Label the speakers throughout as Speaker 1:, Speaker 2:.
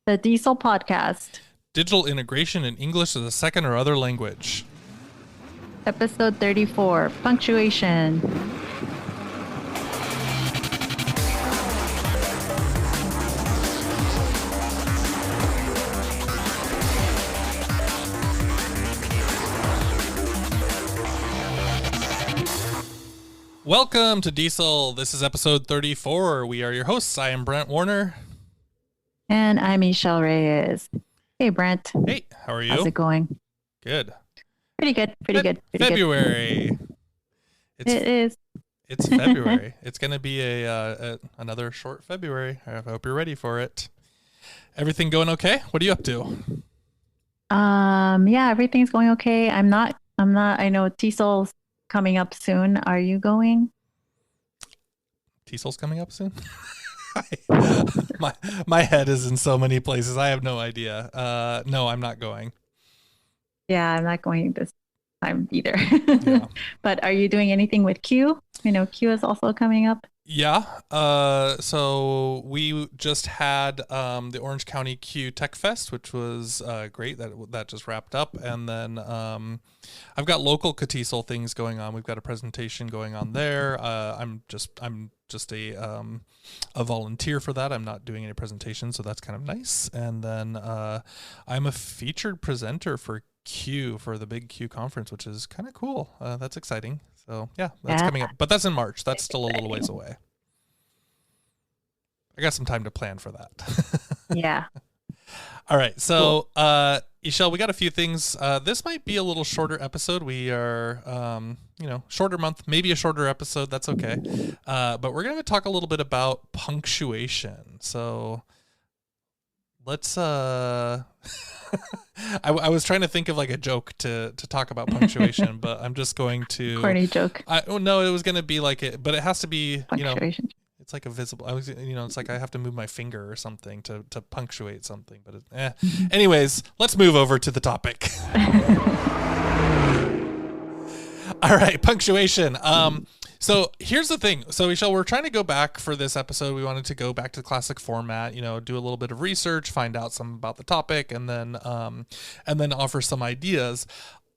Speaker 1: The DIESOL podcast,
Speaker 2: Digital integration in English as a second or other language.
Speaker 1: episode 34, Punctuation.
Speaker 2: Welcome to DIESOL. This is episode 34. We are your hosts. I am Brent Warner.
Speaker 1: And I'm Ixchell Reyes. Hey, Brent.
Speaker 2: Hey, how are you?
Speaker 1: How's it going?
Speaker 2: Good.
Speaker 1: Pretty good.
Speaker 2: February.
Speaker 1: It is.
Speaker 2: It's February. It's going to be another short February. I hope you're ready for it. Everything going okay? What are you up to?
Speaker 1: Yeah, everything's going okay. I'm not, I know TESOL's coming up soon. Are you going?
Speaker 2: TESOL's coming up soon? my head is in so many places. I have no idea. No, I'm not going.
Speaker 1: Yeah, I'm not going this time either.
Speaker 2: Yeah.
Speaker 1: But are you doing anything with Q? I know Q is also coming up.
Speaker 2: Yeah. So we just had the Orange County Q Tech Fest, which was great. That just wrapped up, and then I've got local TESOL things going on. We've got a presentation going on there. I'm just a volunteer for that. I'm not doing any presentations, so that's kind of nice. And then I'm a featured presenter for Q for the big Q conference, which is kind of cool. That's exciting. So yeah, that's coming up, but that's in March. That's still a little ways away. I got some time to plan for that.
Speaker 1: Yeah.
Speaker 2: All right. So, Ixchell, we got a few things. This might be a little shorter episode. We are, shorter month, maybe a shorter episode. That's okay. But we're going to talk a little bit about punctuation. So let's, I was trying to think of like a joke to talk about punctuation, but I'm just going to
Speaker 1: corny joke.
Speaker 2: No, it was going to be like it, but it has to be,
Speaker 1: Punctuation.
Speaker 2: it's like a visible, it's like I have to move my finger or something to punctuate something, but anyways, let's move over to the topic. All right. Punctuation. So here's the thing. So Ixchell, we're trying to go back for this episode. We wanted to go back to the classic format, do a little bit of research, find out some about the topic, and then offer some ideas.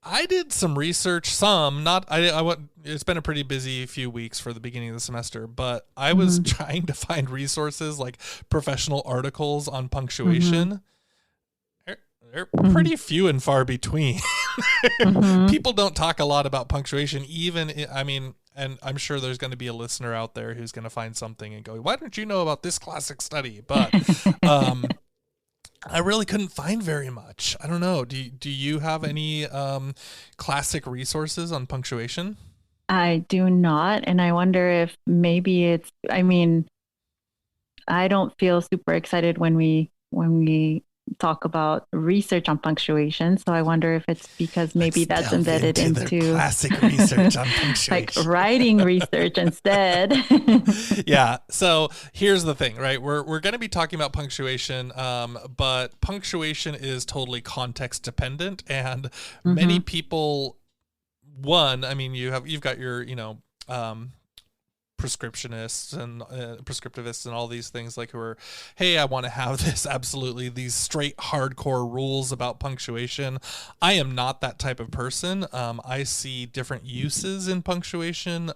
Speaker 2: I did some research, it's been a pretty busy few weeks for the beginning of the semester, but I was trying to find resources like professional articles on punctuation. They're pretty few and far between. People don't talk a lot about punctuation, and I'm sure there's going to be a listener out there who's going to find something and go, why don't you know about this classic study? But I really couldn't find very much. I don't know. Do you have any classic resources on punctuation?
Speaker 1: I do not. And I wonder if maybe I don't feel super excited when we talk about research on punctuation. So I wonder if it's because maybe that's embedded into
Speaker 2: classic research on punctuation.
Speaker 1: Like writing research instead.
Speaker 2: Yeah. So here's the thing, right? We're going to be talking about punctuation, but punctuation is totally context dependent, and many people, you've got your, prescriptionists and prescriptivists and all these things like who are, hey, I want to have these straight hardcore rules about punctuation. I am not that type of person. I see different uses in punctuation.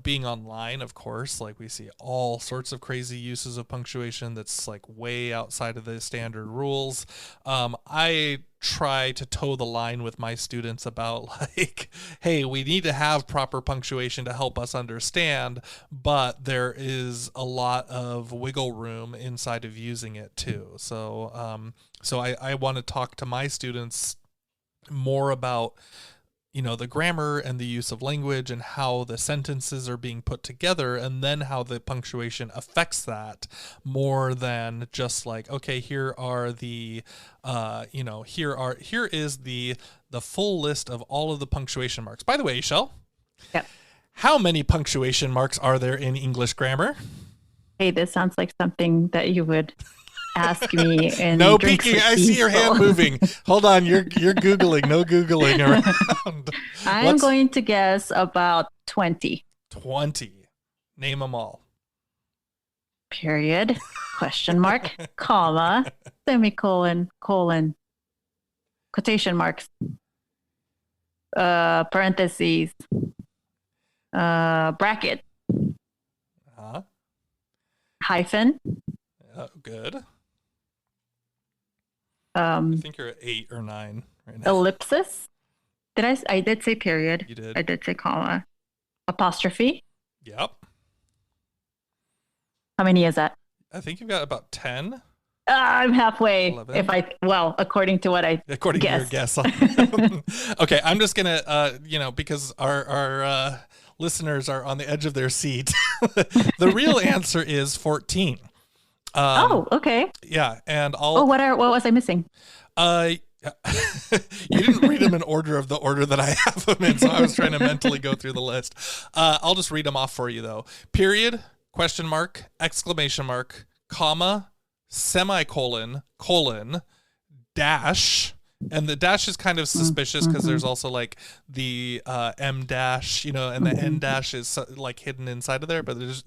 Speaker 2: Being online, of course, like we see all sorts of crazy uses of punctuation that's like way outside of the standard rules. I try to toe the line with my students about like, hey, we need to have proper punctuation to help us understand, but there is a lot of wiggle room inside of using it too. So I want to talk to my students more about the grammar and the use of language and how the sentences are being put together, and then how the punctuation affects that more than just like, okay, here is the full list of all of the punctuation marks. By the way, Ixchell,
Speaker 1: yep.
Speaker 2: How many punctuation marks are there in English grammar?
Speaker 1: Hey, this sounds like something that you would ask me. And
Speaker 2: no peeking. I see your hand moving. Hold on, you're googling. No googling around.
Speaker 1: I'm going to guess about 20.
Speaker 2: 20. Name them all.
Speaker 1: period, question mark, comma, semicolon, colon, quotation marks, parentheses, bracket,
Speaker 2: Uh-huh.
Speaker 1: hyphen,
Speaker 2: Good. I think you're at 8 or 9 right now.
Speaker 1: ellipsis. I did say period.
Speaker 2: You did.
Speaker 1: I did say comma. Apostrophe.
Speaker 2: Yep.
Speaker 1: How many is that?
Speaker 2: I think you've got about 10.
Speaker 1: I'm halfway.
Speaker 2: 11.
Speaker 1: According to what I
Speaker 2: According
Speaker 1: guessed.
Speaker 2: to your guess. Okay, I'm just gonna, because our listeners are on the edge of their seat. The real answer is 14.
Speaker 1: Okay.
Speaker 2: Yeah, and
Speaker 1: what was I missing?
Speaker 2: You didn't read them in order of the order that I have them in, so I was trying to mentally go through the list. I'll just read them off for you though. Period, question mark, exclamation mark, comma, semicolon, colon, dash. And the dash is kind of suspicious because there's also like the M dash, and the N dash is like hidden inside of there. But there's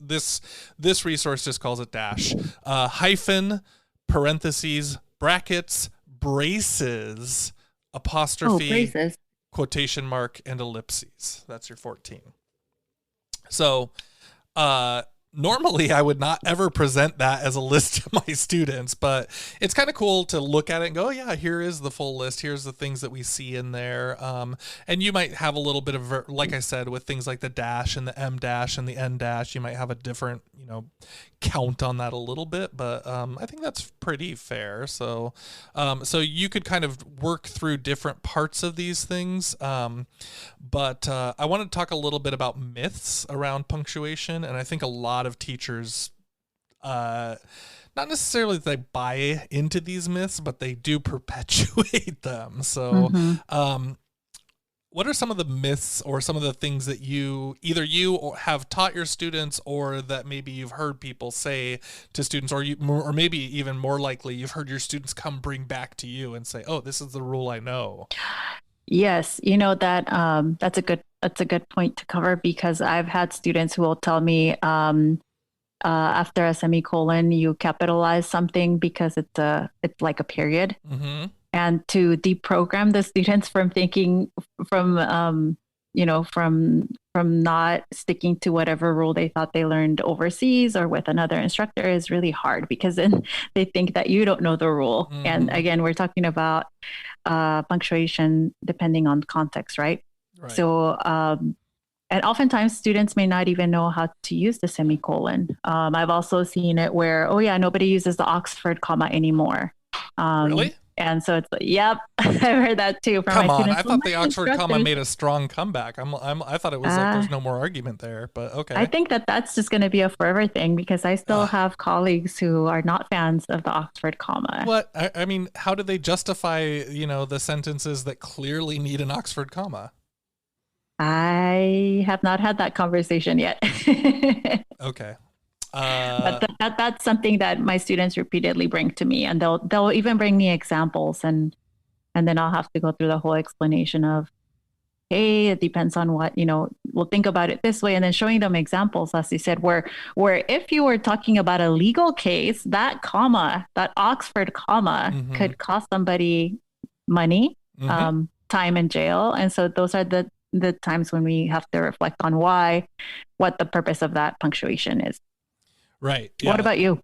Speaker 2: this resource just calls it dash, hyphen, parentheses, brackets, braces, apostrophe,
Speaker 1: braces.
Speaker 2: quotation mark, and ellipses. That's your 14. So, normally I would not ever present that as a list to my students, but it's kind of cool to look at it and go, oh, yeah, here is the full list. Here's the things that we see in there. And you might have a little bit of, like I said, with things like the dash and the M dash and the N dash, you might have a different, count on that a little bit, but I think that's pretty fair. So you could kind of work through different parts of these things. But I want to talk a little bit about myths around punctuation. And I think a lot of teachers, not necessarily that they buy into these myths, but they do perpetuate them. So, what are some of the myths or some of the things that you have taught your students, or that maybe you've heard people say to students, or maybe even more likely you've heard your students bring back to you and say, oh, this is the rule I know?
Speaker 1: Yes, that's a good point to cover, because I've had students who will tell me after a semicolon you capitalize something because it's like a period. And to deprogram the students from thinking from not sticking to whatever rule they thought they learned overseas or with another instructor is really hard, because then they think that you don't know the rule. And again, we're talking about punctuation depending on context, right? So, and oftentimes students may not even know how to use the semicolon. I've also seen it where, nobody uses the Oxford comma anymore.
Speaker 2: Really?
Speaker 1: And so it's like, yep, I've heard that too from my students.
Speaker 2: I thought the Oxford comma made a strong comeback. I thought it was like there's no more argument there, but okay.
Speaker 1: I think that's just going to be a forever thing, because I still have colleagues who are not fans of the Oxford comma.
Speaker 2: What? I mean, how do they justify, the sentences that clearly need an Oxford comma?
Speaker 1: I have not had that conversation yet.
Speaker 2: Okay.
Speaker 1: But that's something that my students repeatedly bring to me, and they'll even bring me examples, and then I'll have to go through the whole explanation of, hey, it depends on what, we'll think about it this way, and then showing them examples, as you said, where if you were talking about a legal case, that comma, that Oxford comma could cost somebody money, time in jail. And so those are the times when we have to reflect on what the purpose of that punctuation is.
Speaker 2: Right. Yeah.
Speaker 1: What about you?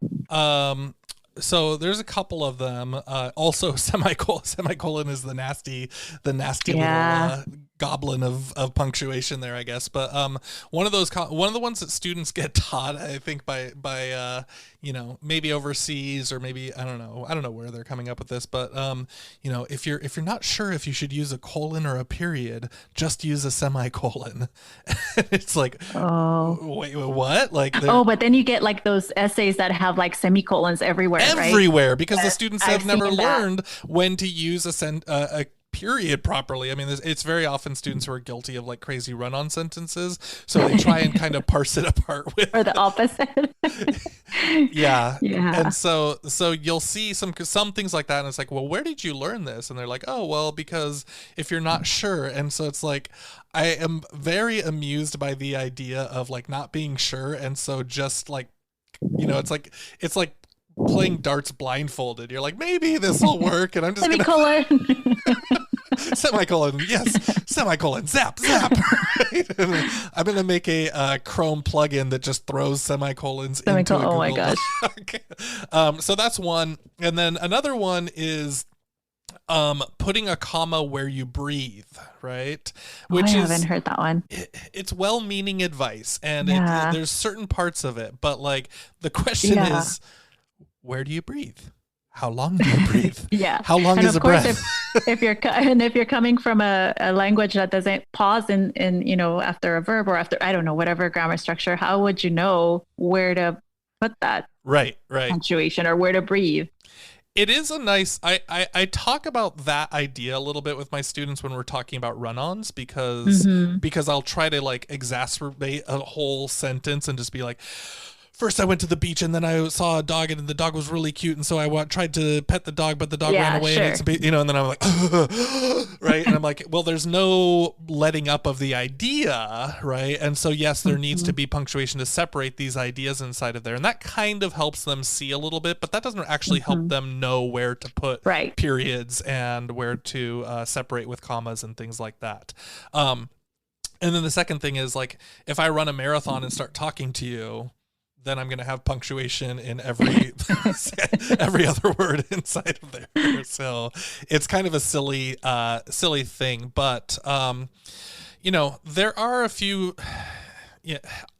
Speaker 2: So there's a couple of them. Also, semicolon is the nasty little goblin of punctuation there, I guess. But one of the ones that students get taught, I think by maybe overseas, or maybe I don't know where they're coming up with this, but if you're not sure if you should use a colon or a period, just use a semicolon. It's like, wait, what?
Speaker 1: But then you get like those essays that have like semicolons everywhere,
Speaker 2: right? Because the students have never learned when to use a period properly. I mean, it's very often students who are guilty of like crazy run-on sentences, so they try and kind of parse it apart with
Speaker 1: or the opposite.
Speaker 2: yeah. And so you'll see some things like that, and it's like, well, where did you learn this? And they're like, oh, well, because if you're not sure. And so it's like, I am very amused by the idea of like not being sure, and so just like it's like playing darts blindfolded. You're like, maybe this will work, and I'm just
Speaker 1: Semicolon.
Speaker 2: Semicolon, yes, semicolon, zap, zap. Right? I'm gonna make a Chrome plugin that just throws semicolons into a Google.
Speaker 1: Oh my gosh.
Speaker 2: Okay. So that's one, and then another one is putting a comma where you breathe, right?
Speaker 1: Which I haven't heard that one.
Speaker 2: It's well-meaning advice, and there's certain parts of it, but like the question is, where do you breathe? How long do you breathe?
Speaker 1: Yeah.
Speaker 2: How long is a breath?
Speaker 1: if you're coming from a language that doesn't pause in after a verb or after, I don't know, whatever grammar structure, how would you know where to put that
Speaker 2: right
Speaker 1: punctuation or where to breathe?
Speaker 2: It is a nice, I talk about that idea a little bit with my students when we're talking about run-ons, because I'll try to like exacerbate a whole sentence and just be like, first I went to the beach and then I saw a dog and the dog was really cute. And so I tried to pet the dog, but the dog ran away.
Speaker 1: Sure.
Speaker 2: And then I'm like, right. And I'm like, well, there's no letting up of the idea. Right. And so, yes, there needs to be punctuation to separate these ideas inside of there. And that kind of helps them see a little bit, but that doesn't actually help them know where to put periods and where to separate with commas and things like that. And then the second thing is, like, if I run a marathon and start talking to you, then I'm going to have punctuation in every other word inside of there. So it's kind of a silly thing, but there are a few. Yeah,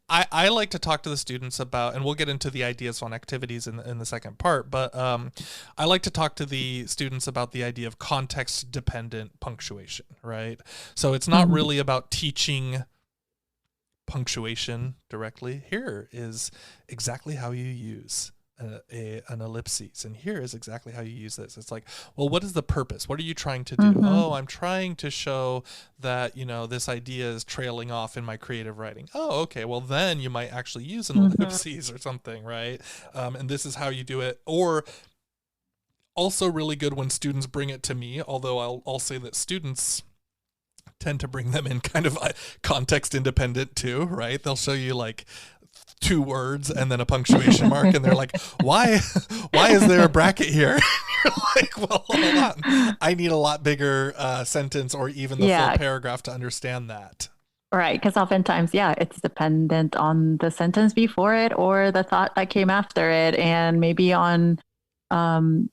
Speaker 2: I like to talk to the students about, and we'll get into the ideas on activities in the second part, but I like to talk to the students about the idea of context dependent punctuation, right? So it's not really about teaching punctuation directly. Here is exactly how you use an ellipses, and here is exactly how you use this. It's like, well, what is the purpose? What are you trying to do? Oh, I'm trying to show that this idea is trailing off in my creative writing. Oh, okay, well then you might actually use an ellipses or something, right? And this is how you do it. Or also really good when students bring it to me, although I'll say that students tend to bring them in kind of context independent too, right? They'll show you like 2 words and then a punctuation mark, and they're like, why is there a bracket here? You're like, well, hold on, I need a lot bigger sentence or even the full paragraph to understand that.
Speaker 1: Right, because oftentimes, it's dependent on the sentence before it or the thought that came after it, and maybe on the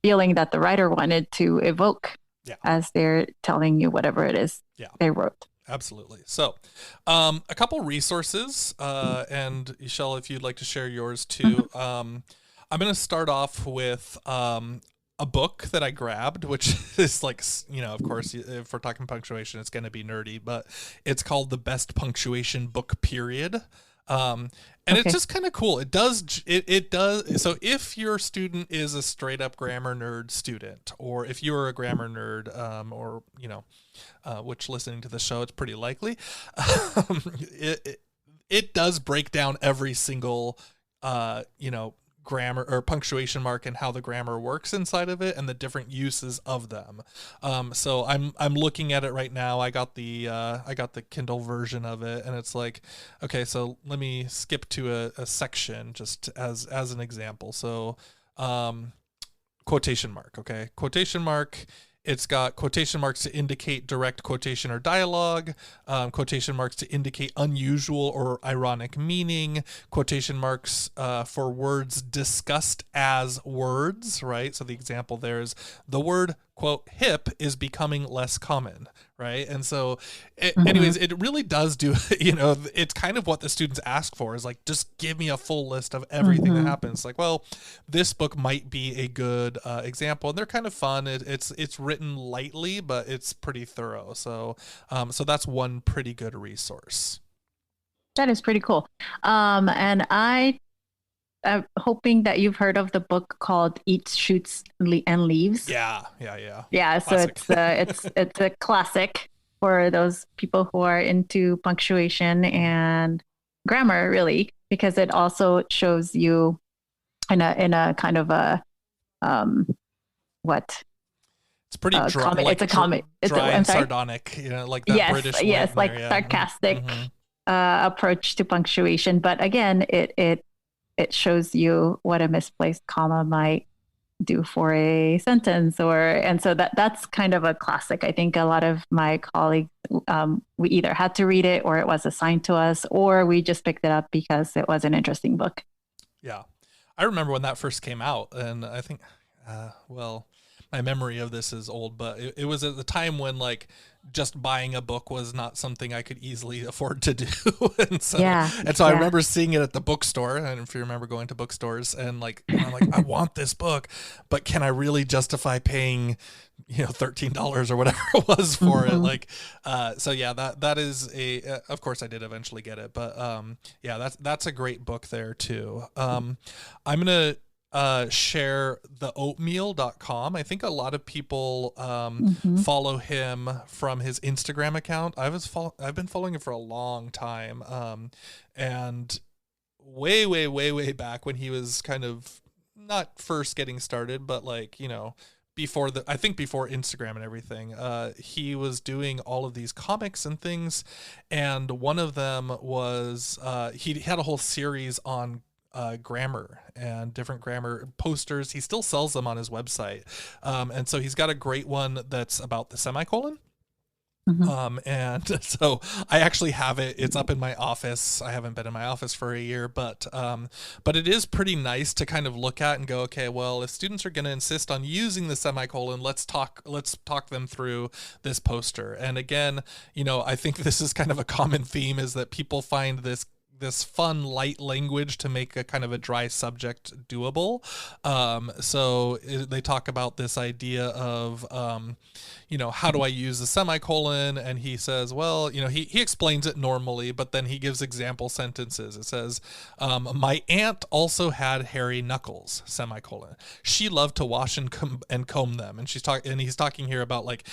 Speaker 1: feeling that the writer wanted to evoke as they're telling you whatever it is they wrote.
Speaker 2: Absolutely. So a couple resources, and Ixchell, if you'd like to share yours too. I'm going to start off with a book that I grabbed, which is like, of course, if we're talking punctuation, it's going to be nerdy, but it's called The Best Punctuation Book, period. And it's just kind of cool. It does. So if your student is a straight up grammar nerd student, or if you're a grammar nerd, or, which listening to the show, it's pretty likely, it does break down every single, grammar or punctuation mark and how the grammar works inside of it and the different uses of them. So I'm looking at it right now. I got the Kindle version of it, and it's like, okay, so let me skip to a section just as an example. So quotation mark. Okay. Quotation mark. It's got quotation marks to indicate direct quotation or dialogue, quotation marks to indicate unusual or ironic meaning, quotation marks for words discussed as words, right? So the example there is the word, quote, hip is becoming less common, right? And so anyways, it really does do, it's kind of what the students ask for, is like, just give me a full list of everything that happens. Like, well, this book might be a good example, and they're kind of fun. It's written lightly, but it's pretty thorough. So that's one pretty good resource.
Speaker 1: That is pretty cool. And I'm hoping that you've heard of the book called Eats, Shoots, and Leaves.
Speaker 2: Yeah.
Speaker 1: Classic. So it's a classic for those people who are into punctuation and grammar, really, because it also shows you in a kind of a what?
Speaker 2: It's pretty dry.
Speaker 1: It's a comic.
Speaker 2: Dry and sardonic, like that British.
Speaker 1: Yes, like sarcastic. approach to punctuation, but again, it shows you what a misplaced comma might do for a sentence, and so that's kind of a classic. I think a lot of my colleagues, we either had to read it, or it was assigned to us, or we just picked it up because it was an interesting book.
Speaker 2: Yeah, I remember when that first came out, and I think, well, my memory of this is old, but it was at the time when like just buying a book was not something I could easily afford to do. So I remember seeing it at the bookstore. And if you remember going to bookstores, and I'm like, I want this book, but can I really justify paying, $13 or whatever it was for it? Like, so yeah, that is of course I did eventually get it, but yeah, that's a great book there too. I'm going to share the oatmeal.com. I think a lot of people follow him from his Instagram account. I've been following him for a long time, and way back when he was kind of not first getting started, but before Instagram and everything, he was doing all of these comics and things, and one of them was he had a whole series on grammar and different grammar posters. He still sells them on his website, and so he's got a great one that's about the semicolon. And so I actually have it. It's up in my office. I haven't been in my office for a year, but it is pretty nice to kind of look at and go, okay, well, if students are going to insist on using the semicolon, let's talk them through this poster. And again, I think this is kind of a common theme, is that people find this fun, light language to make a kind of a dry subject doable. So they talk about this idea of, how do I use the semicolon? And he says, well, he explains it normally, but then he gives example sentences. It says, my aunt also had hairy knuckles, semicolon. She loved to wash and comb them. And he's talking here about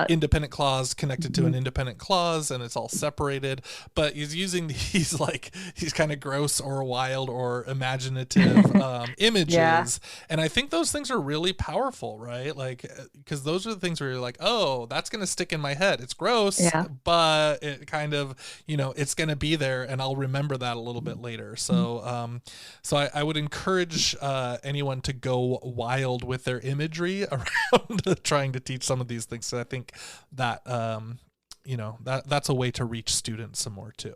Speaker 2: independent clause connected to an independent clause, and it's all separated, but he's using these kind of gross or wild or imaginative images. Yeah. And I think those things are really powerful, right? Because those are the things where you're like, oh, that's going to stick in my head. It's gross, but it kind of, it's going to be there, and I'll remember that a little bit later. So, I would encourage anyone to go wild with their imagery around trying to teach some of these things. So I think that, that's a way to reach students some more too.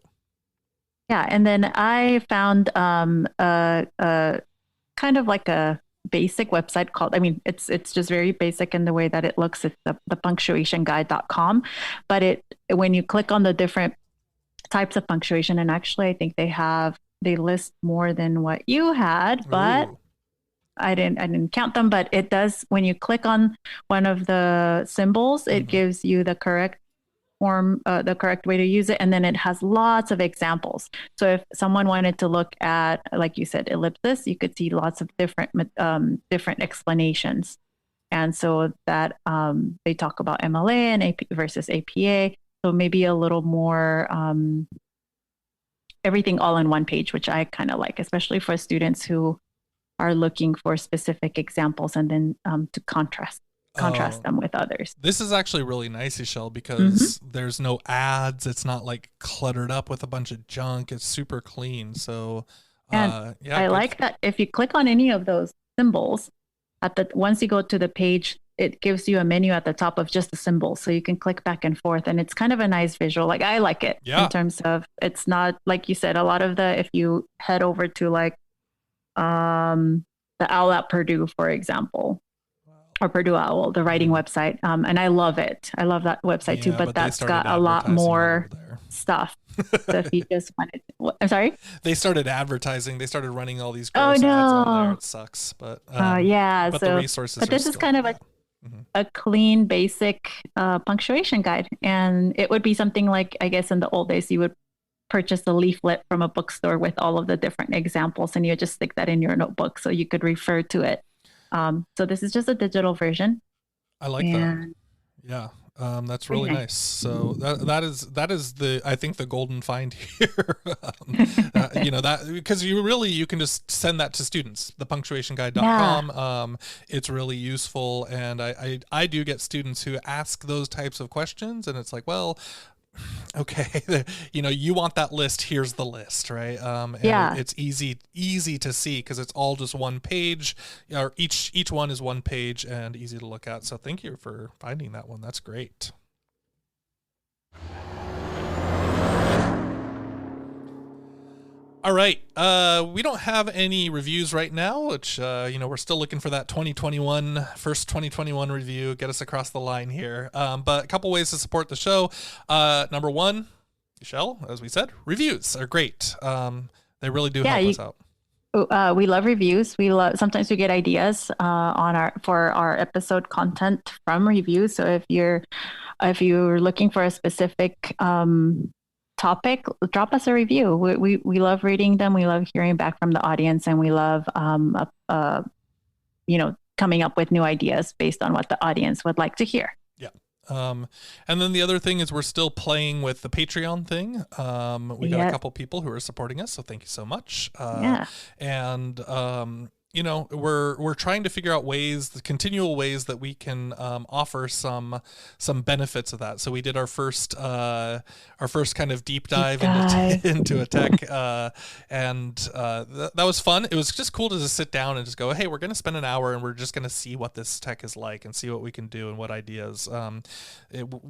Speaker 1: Yeah, and then I found a kind of like a basic website called, it's just very basic in the way that it looks. It's the punctuationguide.com, but when you click on the different types of punctuation, and actually I think they list more than what you had, but I didn't count them, but it does, when you click on one of the symbols, it gives you the correct form, the correct way to use it, and then it has lots of examples. So if someone wanted to look at, like you said, ellipsis, you could see lots of different explanations. And so that they talk about MLA and AP versus APA, so maybe a little more everything all in one page, which I kind of like, especially for students who are looking for specific examples and then to contrast them with others. This
Speaker 2: is actually really nice, Ixchell, because there's no ads. It's not cluttered up with a bunch of junk. It's super clean. So
Speaker 1: I like that if you click on any of those symbols, once you go to the page, it gives you a menu at the top of just the symbols, so you can click back and forth, and it's kind of a nice visual. I like it in terms of, it's not, like you said, a lot of if you head over to the Owl at Purdue, for example, or Purdue Owl, the writing website. And I love it. I love that website too, but that's got a lot more stuff. So if you just wanted I'm sorry?
Speaker 2: They started advertising. They started running all these gross ads on there. It sucks. But but the resources
Speaker 1: but this is kind of a clean, basic punctuation guide. And it would be something like, I guess in the old days, you would purchase a leaflet from a bookstore with all of the different examples, and you just stick that in your notebook so you could refer to it. So this is just a digital version.
Speaker 2: I like that. Yeah. That's really nice. So that is I think the golden find here. That because you can just send that to students, the punctuationguide.com. It's really useful. And I do get students who ask those types of questions, and it's like, well, okay, you want that list, here's the list, right? And
Speaker 1: Yeah.
Speaker 2: it's easy to see because it's all just one page, or each one is one page and easy to look at. So thank you for finding that one. That's great. All right. We don't have any reviews right now, which, we're still looking for that first 2021 review, get us across the line here. But a couple ways to support the show. Number one, Ixchell, as we said, reviews are great. They really do help us out.
Speaker 1: We love reviews. Sometimes we get ideas for our episode content from reviews. So if you're looking for a specific topic, drop us a review. We love reading them. We love hearing back from the audience, and we love coming up with new ideas based on what the audience would like to hear.
Speaker 2: Yeah. And then the other thing is we're still playing with the Patreon thing. We got a couple people who are supporting us, so thank you so much. And we're trying to figure out the continual ways that we can offer some benefits of that. So we did our first kind of deep dive into Edtech, and that was fun. It was just cool to just sit down and just go, hey, we're going to spend an hour and we're just going to see what this tech is like and see what we can do and what ideas.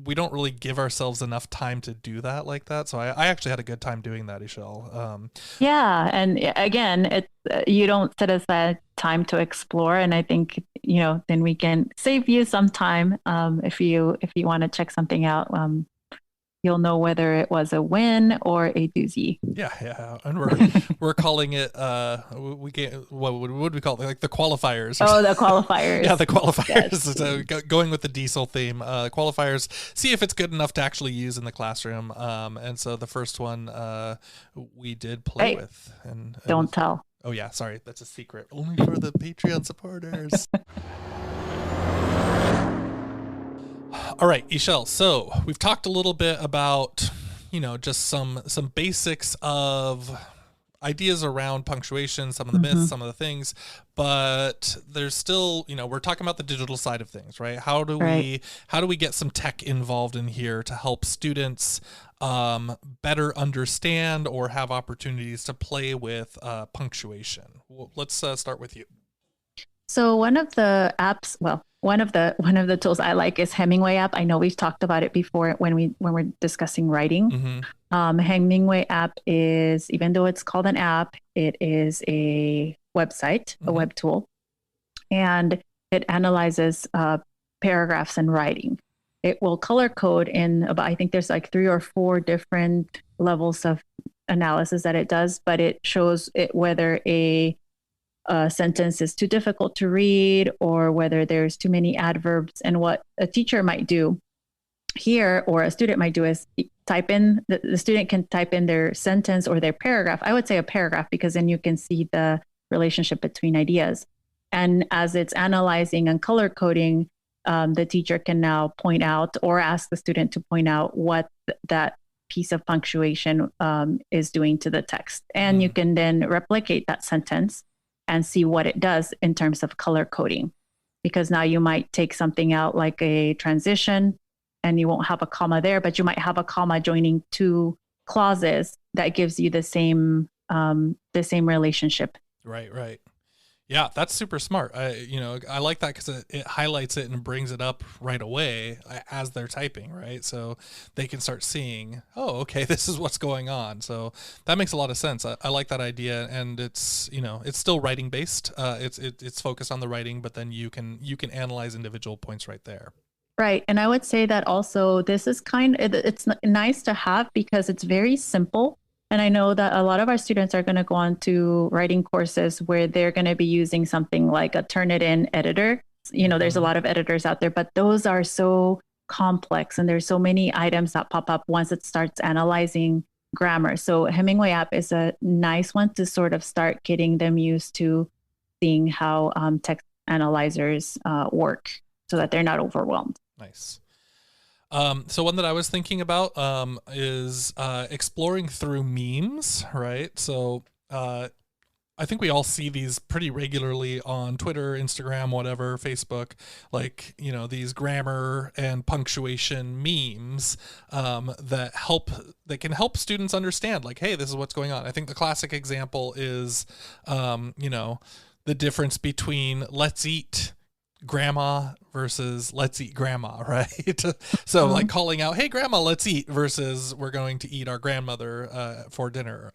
Speaker 2: We don't really give ourselves enough time to do that like that. So I actually had a good time doing that, Ixchell.
Speaker 1: And again, you don't set aside time to explore, and I think then we can save you some time. If you want to check something out, you'll know whether it was a win or a doozy.
Speaker 2: Yeah, and we're calling it what would we call it? Like the qualifiers.
Speaker 1: Oh, the qualifiers.
Speaker 2: Yeah, the qualifiers.
Speaker 1: Yes.
Speaker 2: So going with the DIESOL theme, qualifiers. See if it's good enough to actually use in the classroom. And so the first one we did play with, and
Speaker 1: don't tell.
Speaker 2: Oh yeah, sorry, that's a secret. Only for the Patreon supporters. All right, Ixchell. So we've talked a little bit about, just some basics of ideas around punctuation, some of the myths, some of the things, but there's still, we're talking about the digital side of things, right? How do we get some tech involved in here to help students better understand or have opportunities to play with punctuation? Well, let's start with you.
Speaker 1: So one of the tools I like is Hemingway app. I know we've talked about it before when we're discussing writing. Hemingway app is, even though it's called an app, it is a website, a web tool, and it analyzes paragraphs and writing. It will color code I think there's like 3 or 4 different levels of analysis that it does, but it shows whether a sentence is too difficult to read or whether there's too many adverbs. And what a teacher might do here, or a student might do, is the student can type in their sentence or their paragraph. I would say a paragraph, because then you can see the relationship between ideas. And as it's analyzing and color coding, the teacher can now point out or ask the student to point out what that piece of punctuation is doing to the text. And you can then replicate that sentence and see what it does in terms of color coding. Because now you might take something out like a transition and you won't have a comma there, but you might have a comma joining 2 clauses that gives you the same relationship.
Speaker 2: Right. Yeah, that's super smart. I like that because it highlights it and brings it up right away as they're typing, right? So they can start seeing, oh, okay, this is what's going on. So that makes a lot of sense. I like that idea, and it's still writing based. It's focused on the writing, but then you can analyze individual points right there.
Speaker 1: Right, and I would say that also this is it's nice to have because it's very simple. And I know that a lot of our students are going to go on to writing courses where they're going to be using something like a Turnitin editor. There's a lot of editors out there, but those are so complex and there's so many items that pop up once it starts analyzing grammar. So Hemingway app is a nice one to sort of start getting them used to seeing how text analyzers work so that they're not overwhelmed.
Speaker 2: Nice. So one that I was thinking about is exploring through memes, right? So I think we all see these pretty regularly on Twitter, Instagram, whatever, Facebook, like, you know, these grammar and punctuation memes that can help students understand, like, hey, this is what's going on. I think the classic example is, you know, the difference between let's eat grandma versus let's eat grandma, right? So like calling out, hey grandma, let's eat, versus we're going to eat our grandmother for dinner.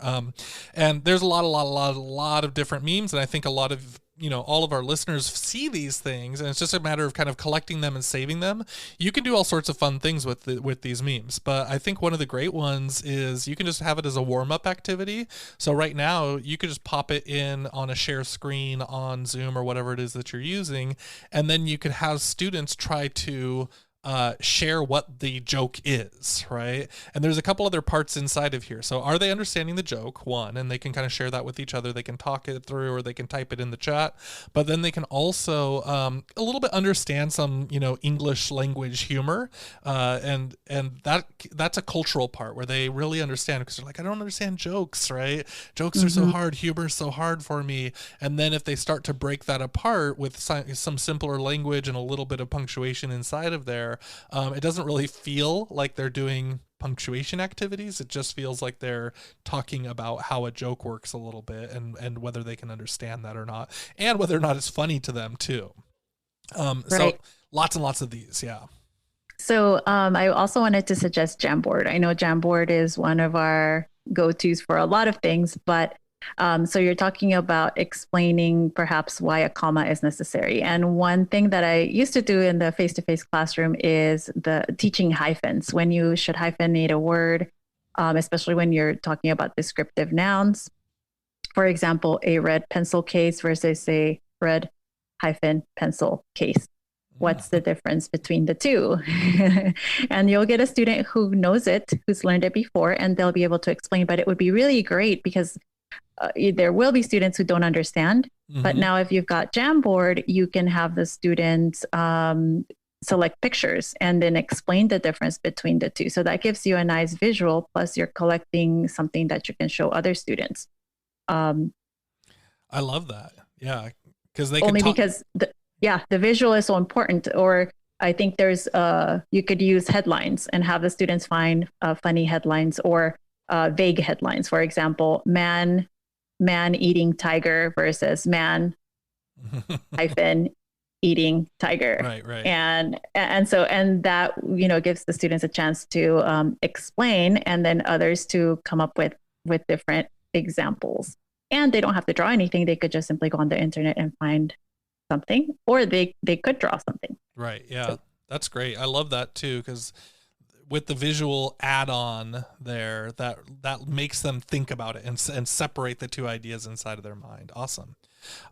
Speaker 2: And there's a lot of different memes, and I think a lot of, you know, all of our listeners see these things, and it's just a matter of kind of collecting them and saving them. You can do all sorts of fun things with these memes, but I think one of the great ones is you can just have it as a warm-up activity. So right now you could just pop it in on a share screen on Zoom or whatever it is that you're using, and then you could have students try to share what the joke is, right? And there's a couple other parts inside of here. So are they understanding the joke? One, and they can kind of share that with each other. They can talk it through, or they can type it in the chat. But then they can also a little bit understand some, you know, English language humor, and that's a cultural part where they really understand, because they're like, I don't understand jokes, right? Jokes are so hard, humor is so hard for me. And then if they start to break that apart with some simpler language and a little bit of punctuation inside of there, it doesn't really feel like they're doing punctuation activities. It just feels like they're talking about how a joke works a little bit, and whether they can understand that or not, and whether or not it's funny to them too. Right. So lots and lots of these. Yeah.
Speaker 1: So I also wanted to suggest Jamboard. I know Jamboard is one of our go-tos for a lot of things, but so you're talking about explaining perhaps why a comma is necessary. And one thing that I used to do in the face-to-face classroom is the teaching hyphens, when you should hyphenate a word, especially when you're talking about descriptive nouns. For example, a red pencil case versus a red hyphen pencil case. What's the difference between the two? And you'll get a student who knows it, who's learned it before, and they'll be able to explain. But it would be really great because there will be students who don't understand. But now if you've got Jamboard, you can have the students select pictures and then explain the difference between the two. So that gives you a nice visual, plus you're collecting something that you can show other students.
Speaker 2: I love that. Yeah. Because they
Speaker 1: only
Speaker 2: can
Speaker 1: because the visual is so important. Or I think there's you could use headlines and have the students find funny headlines or vague headlines. For example, man eating tiger versus man hyphen eating tiger.
Speaker 2: Right.
Speaker 1: And that, you know, gives the students a chance to explain, and then others to come up with different examples. And they don't have to draw anything. They could just simply go on the internet and find something, or they could draw something.
Speaker 2: Right. Yeah. So, that's great. I love that too, because with the visual add-on there, that makes them think about it and separate the two ideas inside of their mind. Awesome.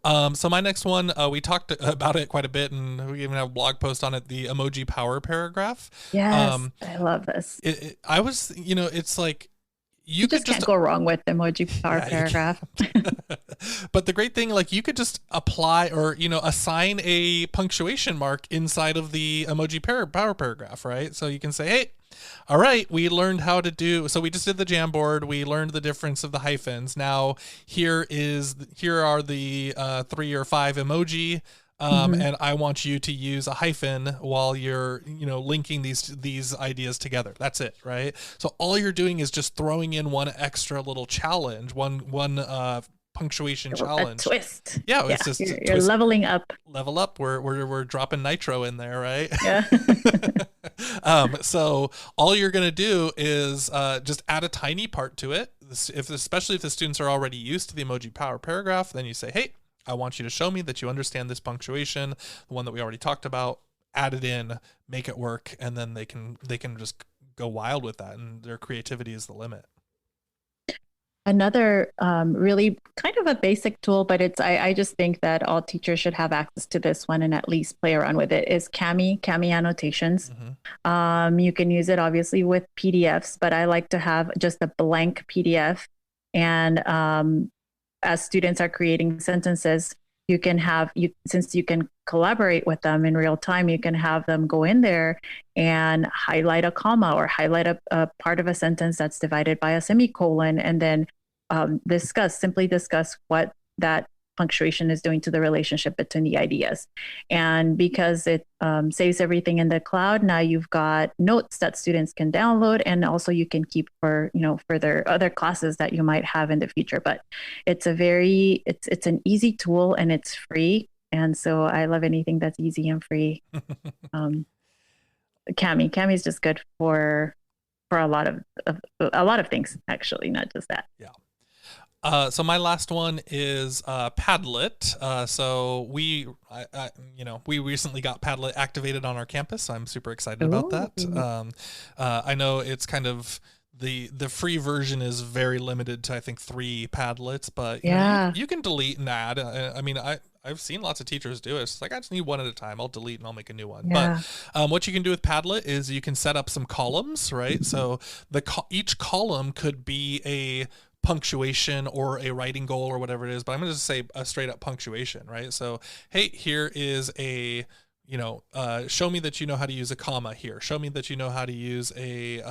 Speaker 2: So my next one, we talked about it quite a bit, and we even have a blog post on it, the emoji power paragraph.
Speaker 1: Yes, I love this.
Speaker 2: I was, you know, it's like, you
Speaker 1: just can't go wrong with emoji power paragraph.
Speaker 2: But the great thing, like, you could just apply, or, you know, assign a punctuation mark inside of the emoji power paragraph, right? So you can say, hey, all right, we learned how to do, so we just did the Jamboard, we learned the difference of the hyphens. Now here are the 3 or 5 emoji. And I want you to use a hyphen while you're, you know, linking these ideas together. That's it, right? So all you're doing is just throwing in one extra little challenge, one punctuation challenge.
Speaker 1: A twist.
Speaker 2: Yeah, it's just
Speaker 1: you're leveling up.
Speaker 2: Level up. We're dropping nitro in there, right?
Speaker 1: Yeah.
Speaker 2: So all you're gonna do is just add a tiny part to it. Especially if the students are already used to the emoji power paragraph, then you say, hey, I want you to show me that you understand this punctuation, the one that we already talked about, add it in, make it work, and then they can just go wild with that, and their creativity is the limit.
Speaker 1: Another really kind of a basic tool, but I just think that all teachers should have access to this one and at least play around with it, is Cami annotations. You can use it obviously with PDFs, but I like to have just a blank PDF, and as students are creating sentences, you can since you can collaborate with them in real time, you can have them go in there and highlight a comma or highlight a part of a sentence that's divided by a semicolon, and then simply discuss what that punctuation is doing to the relationship between the ideas. And because it saves everything in the cloud, now you've got notes that students can download, and also you can keep for, for their other classes that you might have in the future. But it's it's an easy tool, and it's free. And so I love anything that's easy and free. Cami is just good for a lot of things, actually, not just that.
Speaker 2: Yeah. So my last one is Padlet. So we recently got Padlet activated on our campus. So I'm super excited about that. I know it's kind of the free version is very limited to, I think, 3 Padlets, but you can delete and add. I mean, I've seen lots of teachers do it. It's like, I just need one at a time. I'll delete and I'll make a new one. Yeah. But what you can do with Padlet is you can set up some columns, right? So each column could be a punctuation or a writing goal or whatever it is, but I'm going to say a straight up punctuation, right? So, hey, here is a, show me that you know how to use a comma here. Show me that you know how to use a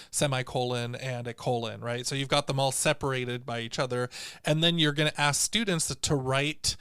Speaker 2: semicolon and a colon, right? So you've got them all separated by each other. And then you're going to ask students to write,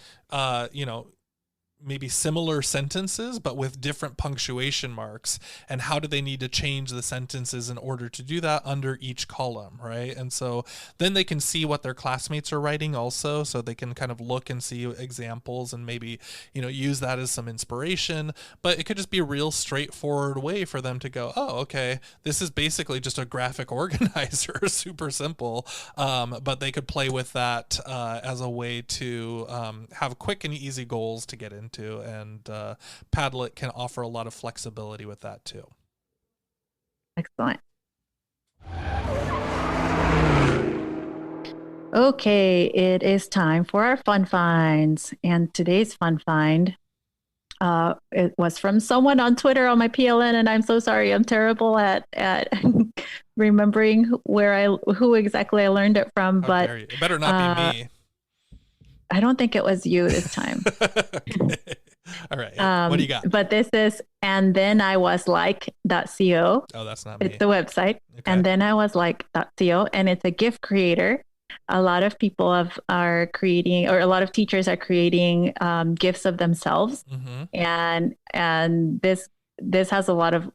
Speaker 2: maybe similar sentences, but with different punctuation marks. And how do they need to change the sentences in order to do that under each column, right? And so then they can see what their classmates are writing also, so they can kind of look and see examples and maybe, use that as some inspiration. But it could just be a real straightforward way for them to go, oh, okay, this is basically just a graphic organizer, super simple. But they could play with that as a way to have quick and easy goals to get into. And Padlet can offer a lot of flexibility with that too.
Speaker 1: Excellent. Okay, it is time for our fun finds. And today's fun find, it was from someone on Twitter on my PLN, and I'm so sorry. I'm terrible at remembering who exactly I learned it from. But
Speaker 2: it better not be me.
Speaker 1: I don't think it was you this time.
Speaker 2: Okay. All right. What do you got?
Speaker 1: But this is, and then I was like.co.
Speaker 2: Oh, that's not me.
Speaker 1: It's the website. Okay. And then I was like.co, and it's a GIF creator. A lot of people are creating, or a lot of teachers are creating GIFs of themselves. Mm-hmm. And this has a lot of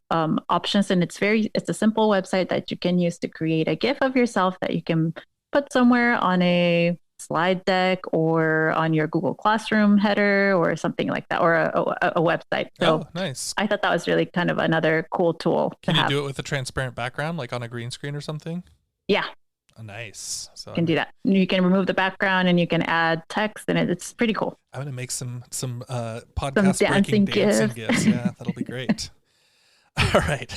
Speaker 1: options, and it's a simple website that you can use to create a GIF of yourself that you can put somewhere on a slide deck or on your Google Classroom header or something like that, or a website. So
Speaker 2: nice.
Speaker 1: I thought that was really kind of another cool tool.
Speaker 2: Can you do it with a transparent background, like on a green screen or something?
Speaker 1: Yeah.
Speaker 2: Oh, nice. So
Speaker 1: you can do that. You can remove the background and you can add text, and it's pretty cool.
Speaker 2: I'm going to make some podcast dancing gifs. Yeah, that'll be great. All right.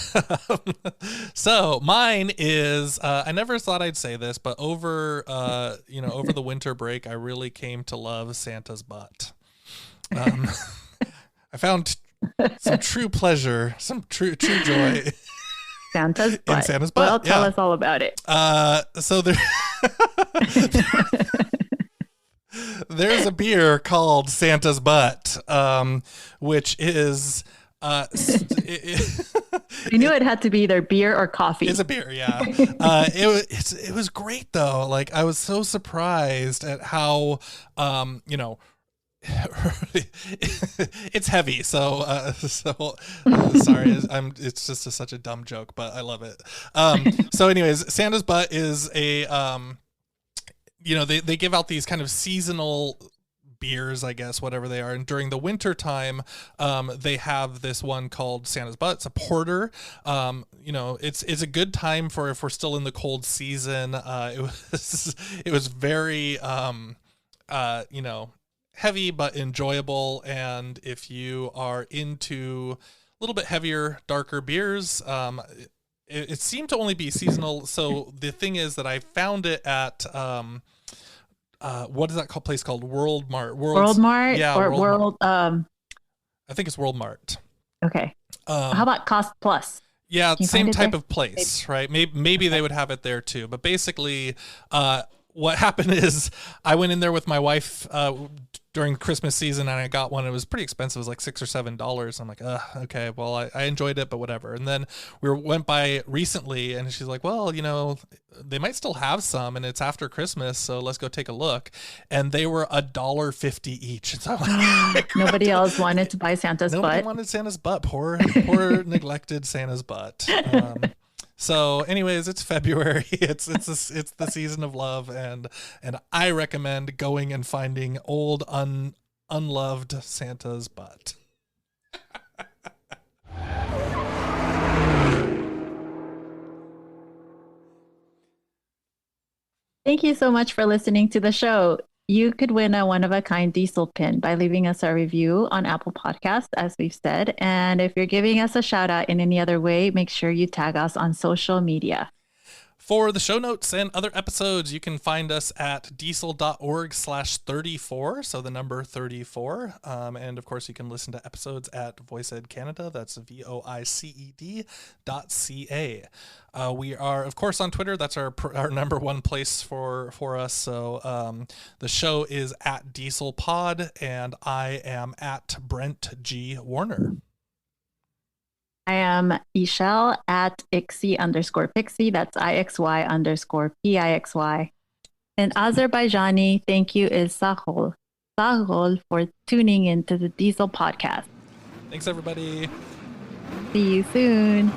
Speaker 2: So mine is, I never thought I'd say this, but over the winter break, I really came to love Santa's butt. I found some true pleasure, some true joy.
Speaker 1: Santa's butt.
Speaker 2: In Santa's butt.
Speaker 1: Well, tell us all about it.
Speaker 2: So there's a beer called Santa's Butt, which is, I
Speaker 1: knew it had to be either beer or coffee.
Speaker 2: It's a beer, yeah. It was great though. Like, I was so surprised at how it's heavy. So sorry. It's just such a dumb joke, but I love it. So anyways, Santa's Butt is a they give out these kind of seasonal beers, I guess, whatever they are. And during the winter time, they have this one called Santa's Butt. It's a porter. It's a good time for if we're still in the cold season. It was very, heavy but enjoyable. And if you are into a little bit heavier, darker beers, it seemed to only be seasonal. So the thing is that I found it at, what is that place called? World Mart.
Speaker 1: World Mart?
Speaker 2: Yeah.
Speaker 1: Or World
Speaker 2: I think it's World Mart.
Speaker 1: Okay. How about Cost Plus?
Speaker 2: Yeah, same type of place, right? Maybe they would have it there too. But basically, what happened is I went in there with my wife during Christmas season, and I got one. It was pretty expensive. It was like $6 or $7. I'm like, okay, well, I enjoyed it, but whatever. And then we went by recently, and she's like, well, they might still have some, and it's after Christmas, so let's go take a look. And they were $1.50 each. And so I'm like,
Speaker 1: nobody else wanted to buy Santa's butt.
Speaker 2: Nobody wanted Santa's butt. Poor neglected Santa's butt. So, anyways, it's February. It's the season of love, and I recommend going and finding old unloved Santa's butt.
Speaker 1: Thank you so much for listening to the show. You could win a one-of-a-kind DIESOL pin by leaving us a review on Apple Podcasts, as we've said. And if you're giving us a shout out in any other way, make sure you tag us on social media.
Speaker 2: For the show notes and other episodes, you can find us at diesel.org/34, so the number 34. And of course, you can listen to episodes at Voice Ed Canada. That's voiced.ca. We are, of course, on Twitter. That's our number one place for us. So the show is at Diesel Pod, and I am at Brent G. Warner.
Speaker 1: I am Ixchell at Ixi_Pixie. That's IXY_PIXY. In Azerbaijani, thank you is Sahol. Sahol for tuning into the DIESOL podcast.
Speaker 2: Thanks, everybody.
Speaker 1: See you soon.